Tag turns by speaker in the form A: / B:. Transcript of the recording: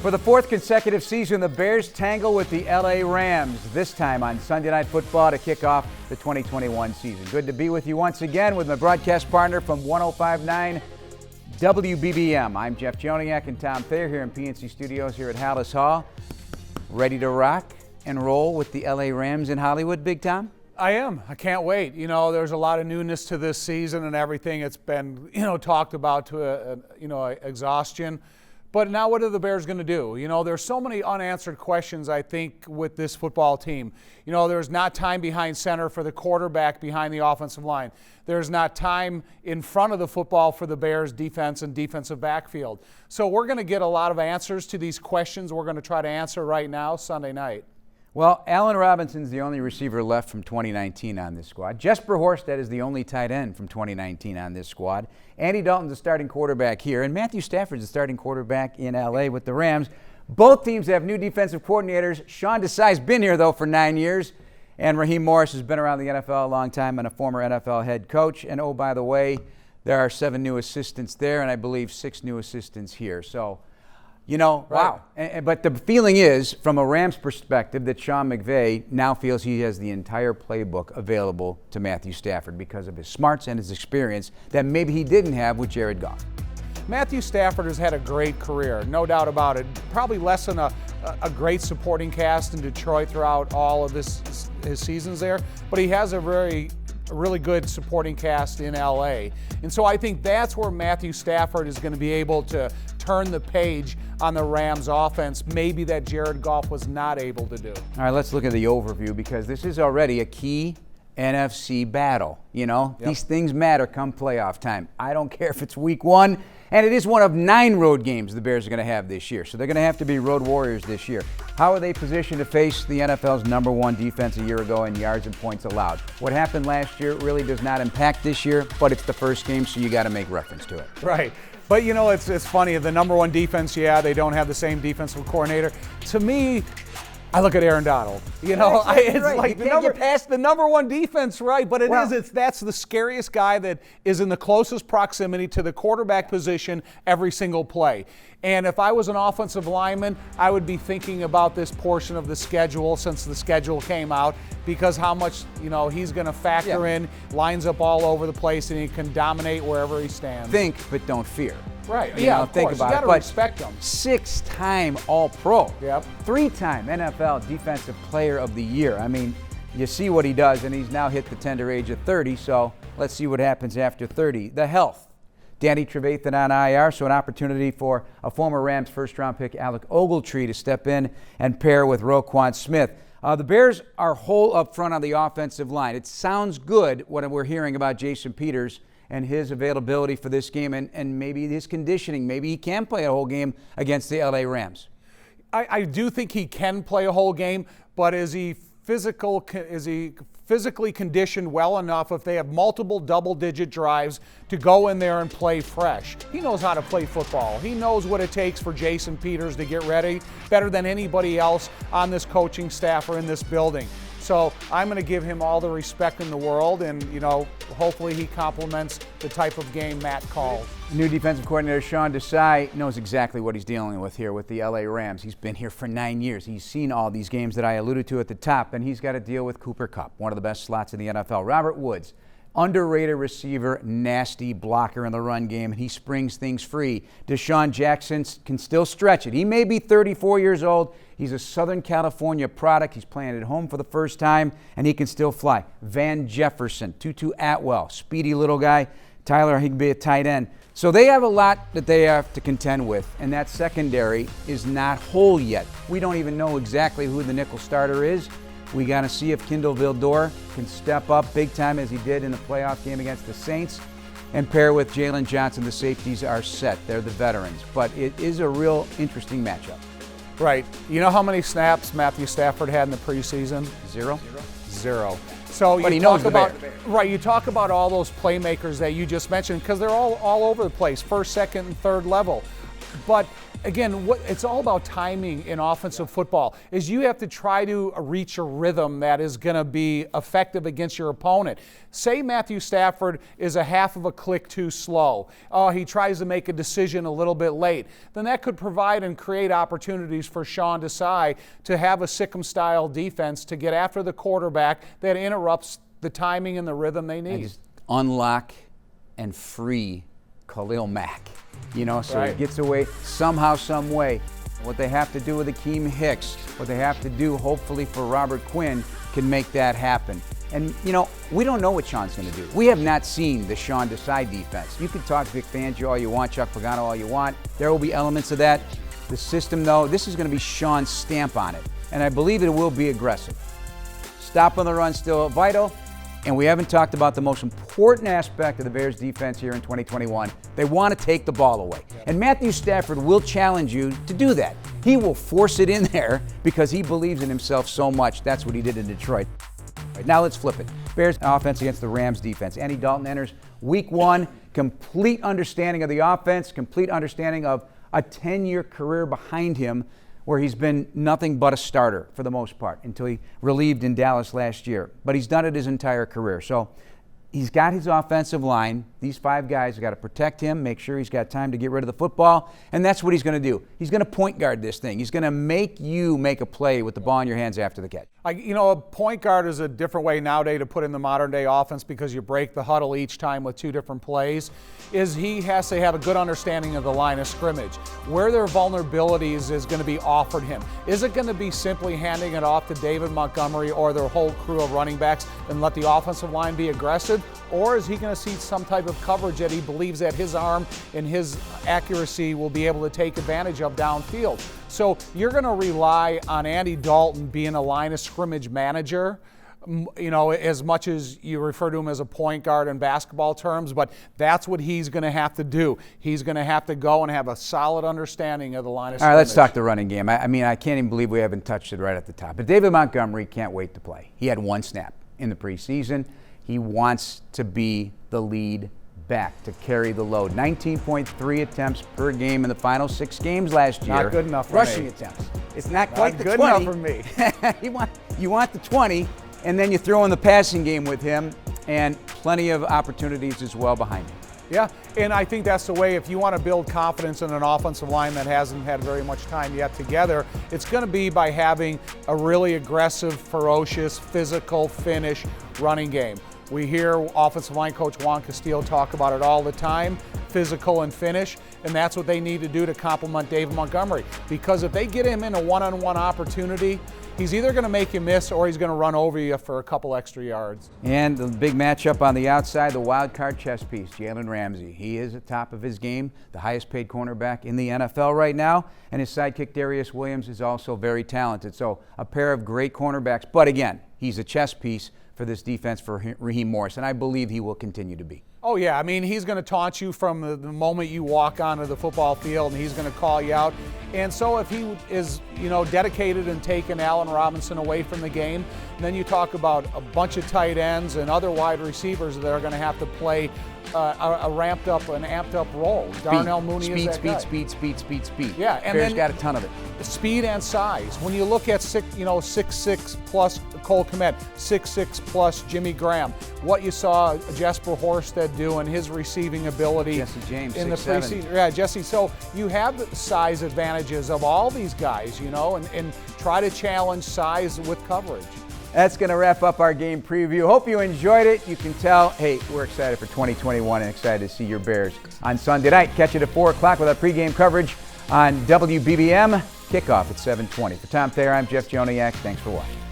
A: For the fourth consecutive season, the Bears tangle with the LA Rams, this time on Sunday Night Football to kick off the 2021 season. Good to be with you once again with my broadcast partner from 105.9 WBBM. I'm Jeff Joniak and Tom Thayer here in PNC Studios here at Hallis Hall. Ready to rock and roll with the LA Rams in Hollywood, Big Tom?
B: I am. I can't wait. You know, there's a lot of newness to this season and everything. It's been, talked about to exhaustion. But now what are the Bears going to do? You know, there's so many unanswered questions, I think, with this football team. You know, there's not time behind center for the quarterback behind the offensive line. There's not time in front of the football for the Bears defense and defensive backfield. So we're going to get a lot of answers to these questions we're going to try to answer right now, Sunday night.
A: Well, Allen Robinson's the only receiver left from 2019 on this squad. Jesper Horsted is the only tight end from 2019 on this squad. Andy Dalton's the starting quarterback here, and Matthew Stafford's the starting quarterback in LA with the Rams. Both teams have new defensive coordinators. Sean Desai's been here, though, for 9 years, and Raheem Morris has been around the NFL a long time and a former NFL head coach. And, oh, by the way, there are 7 new assistants there, and I believe 6 new assistants here. So, wow. But the feeling is, from a Rams perspective, that Sean McVay now feels he has the entire playbook available to Matthew Stafford because of his smarts and his experience that maybe he didn't have with Jared Goff.
B: Matthew Stafford has had a great career, no doubt about it. Probably less than a great supporting cast in Detroit throughout all of his seasons there, but he has a really good supporting cast in LA. And so I think that's where Matthew Stafford is going to be able to turn the page on the Rams offense, maybe that Jared Goff was not able to do.
A: All right, let's look at the overview because this is already a key NFC battle. These things matter come playoff time. I don't care if it's week 1, and it is one of 9 road games the Bears are going to have this year, so they're going to have to be road warriors this year. How are they positioned to face the NFL's #1 defense a year ago in yards and points allowed? What happened last year really does not impact this year, but it's the first game, so you got to make reference to it.
B: Right. But, it's funny. The #1 defense, they don't have the same defensive coordinator. To me, I look at Aaron Donald. It's
A: right.
B: like
A: you can't get past
B: the #1 defense, right? But that's the scariest guy that is in the closest proximity to the quarterback position every single play. And if I was an offensive lineman, I would be thinking about this portion of the schedule since the schedule came out, because how much he's going to factor in, lines up all over the place, and he can dominate wherever he stands.
A: Think, but don't fear.
B: Right.
A: Think
B: course.
A: about
B: you
A: it.
B: Got to respect him.
A: 6-time All-Pro.
B: Yep.
A: 3-time NFL Defensive Player of the Year. I mean, you see what he does, and he's now hit the tender age of 30. So let's see what happens after 30. The health. Danny Trevathan on IR, so an opportunity for a former Rams first-round pick, Alec Ogletree, to step in and pair with Roquan Smith. The Bears are whole up front on the offensive line. It sounds good what we're hearing about Jason Peters and his availability for this game and maybe his conditioning. Maybe he can play a whole game against the LA Rams.
B: I do think he can play a whole game, but is he physically conditioned well enough if they have multiple double-digit drives to go in there and play fresh? He knows how to play football. He knows what it takes for Jason Peters to get ready better than anybody else on this coaching staff or in this building. So I'm going to give him all the respect in the world, and, hopefully he complements the type of game Matt calls.
A: New defensive coordinator Sean Desai knows exactly what he's dealing with here with the LA Rams. He's been here for 9 years. He's seen all these games that I alluded to at the top, and he's got to deal with Cooper Kupp, one of the best slots in the NFL. Robert Woods, underrated receiver, nasty blocker in the run game, and he springs things free. Deshaun Jackson can still stretch it. He may be 34 years old. He's a Southern California product. He's playing at home for the first time, and he can still fly. Van Jefferson, Tutu Atwell, speedy little guy. Tyler Higbee, a tight end. So they have a lot that they have to contend with, and that secondary is not whole yet. We don't even know exactly who the nickel starter is. We got to see if Kindle Vildor can step up big time as he did in the playoff game against the Saints and pair with Jalen Johnson. The safeties are set. They're the veterans. But it is a real interesting matchup.
B: Right. You know how many snaps Matthew Stafford had in the preseason?
A: Zero.
B: So
A: but
B: you talk about right. You talk about all those playmakers that you just mentioned because they're all over the place, first, second, and third level. But again, it's all about timing in offensive football. Is you have to try to reach a rhythm that is going to be effective against your opponent. Say Matthew Stafford is a half of a click too slow. He tries to make a decision a little bit late. Then that could provide and create opportunities for Sean Desai to have a Sikkim-style defense to get after the quarterback that interrupts the timing and the rhythm they need.
A: And just unlock and free Khalil Mack. So he gets away somehow, some way. What they have to do with Akeem Hicks, what they have to do hopefully for Robert Quinn can make that happen. And, we don't know what Sean's going to do. We have not seen the Sean Desai defense. You can talk Vic Fangio all you want, Chuck Pagano all you want. There will be elements of that. The system, though, this is going to be Sean's stamp on it. And I believe it will be aggressive. Stop on the run still vital. And we haven't talked about the most important aspect of the Bears defense here in 2021. They want to take the ball away. And Matthew Stafford will challenge you to do that. He will force it in there because he believes in himself so much. That's what he did in Detroit. Right, now let's flip it. Bears offense against the Rams defense. Andy Dalton enters week 1, complete understanding of the offense, complete understanding of a 10-year career behind him, where he's been nothing but a starter for the most part until he relieved in Dallas last year. But he's done it his entire career. So he's got his offensive line. These 5 guys have got to protect him, make sure he's got time to get rid of the football, and that's what he's going to do. He's going to point guard this thing. He's going to make you make a play with the ball in your hands after the catch.
B: A point guard is a different way nowadays to put in the modern day offense because you break the huddle each time with 2 different plays, is he has to have a good understanding of the line of scrimmage. Where their vulnerabilities is going to be offered him. Is it going to be simply handing it off to David Montgomery or their whole crew of running backs and let the offensive line be aggressive? Or is he going to see some type of coverage that he believes that his arm and his accuracy will be able to take advantage of downfield? So you're going to rely on Andy Dalton being a line of scrimmage manager, as much as you refer to him as a point guard in basketball terms, but that's what he's going to have to do. He's going to have to go and have a solid understanding of the line of scrimmage.
A: All right, let's talk the running game. I can't even believe we haven't touched it right at the top. But David Montgomery can't wait to play. He had 1 snap in the preseason. He wants to be the lead back to carry the load. 19.3 attempts per game in the final 6 games last year.
B: Not good enough for
A: Rushing
B: me.
A: attempts. It's not quite the
B: good
A: 20.
B: enough for me.
A: You want the 20, and then you throw in the passing game with him, and plenty of opportunities as well behind him.
B: Yeah, and I think that's the way, if you want to build confidence in an offensive line that hasn't had very much time yet together, it's going to be by having a really aggressive, ferocious, physical finish running game. We hear offensive line coach Juan Castillo talk about it all the time, physical and finish, and that's what they need to do to complement David Montgomery. Because if they get him in a one-on-one opportunity, he's either going to make you miss or he's going to run over you for a couple extra yards.
A: And the big matchup on the outside, the wild card chess piece, Jalen Ramsey. He is at the top of his game, the highest paid cornerback in the NFL right now, and his sidekick Darius Williams is also very talented. So a pair of great cornerbacks, but again, he's a chess piece for this defense for Raheem Morris, and I believe he will continue to be.
B: Oh, yeah. He's going to taunt you from the moment you walk onto the football field, and he's going to call you out. And so if he is, dedicated and taking Allen Robinson away from the game, then you talk about a bunch of tight ends and other wide receivers that are going to have to play a amped up role. Darnell Mooney is that guy.
A: Speed.
B: Yeah, and
A: Bears
B: then
A: got a ton of it.
B: Speed and size. When you look at 6'6" plus Cole Kmet, 6'6" plus Jimmy Graham, what you saw Jesper Horsted do and his receiving ability.
A: Jesse James,
B: in
A: 6'7".
B: the preseason. Yeah, Jesse. So you have the size advantages of all these guys, and try to challenge size with coverage.
A: That's going to wrap up our game preview. Hope you enjoyed it. You can tell, hey, we're excited for 2021 and excited to see your Bears on Sunday night. Catch it at 4 o'clock with our pregame coverage on WBBM. Kickoff at 7:20. For Tom Thayer, I'm Jeff Joniak. Thanks for watching.